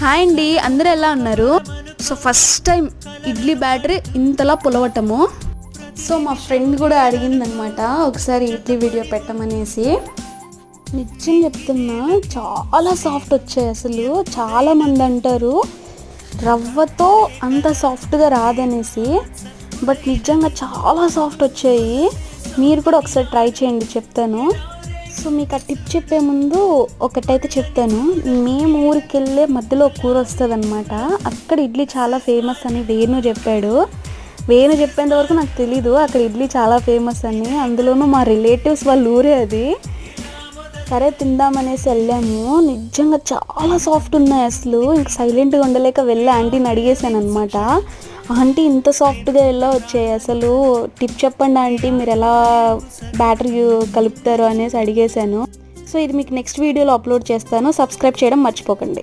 Hi అండి, అందరూ ఎలా ఉన్నారు? So first time idli batter ఇంతలా పులవటము. సో మా ఫ్రెండ్ కూడా అడిగిందనమాట ఒకసారి ఇడ్లీ వీడియో పెట్టమనేసి. నిజం చెప్తున్నా, చాలా సాఫ్ట్ వచ్చాయి. అసలు చాలామంది అంటారు రవ్వతో అంత సాఫ్ట్గా రాదనేసి, బట్ నిజంగా చాలా సాఫ్ట్ వచ్చాయి. మీరు కూడా ఒకసారి ట్రై చేయండి, చెప్తాను. సో మీకు ఆ టిప్ చెప్పే ముందు ఒకటైతే చెప్తాను. మేము ఊరికి వెళ్ళే మధ్యలో కూర వస్తుంది అనమాట. అక్కడ ఇడ్లీ చాలా ఫేమస్ అని వేణు చెప్పాడు. వేణు చెప్పేంత వరకు నాకు తెలీదు అక్కడ ఇడ్లీ చాలా ఫేమస్ అని. అందులోనూ మా రిలేటివ్స్ వాళ్ళ ఊరే అది. సరే తిందామనేసి వెళ్ళాము. నిజంగా చాలా సాఫ్ట్ ఉన్నాయి. అసలు ఇంక సైలెంట్గా ఉండలేక వెళ్ళి ఆంటీని అడిగేసాను అనమాట. ఆంటీ ఇంత సాఫ్ట్గా ఎలా వచ్చాయి, అసలు టిప్ చెప్పండి ఆంటీ, మీరు ఎలా బ్యాటర్ కలుపుతారు అనేసి అడిగేశాను. సో ఇది మీకు నెక్స్ట్ వీడియోలో అప్లోడ్ చేస్తాను. సబ్స్క్రైబ్ చేయడం మర్చిపోకండి.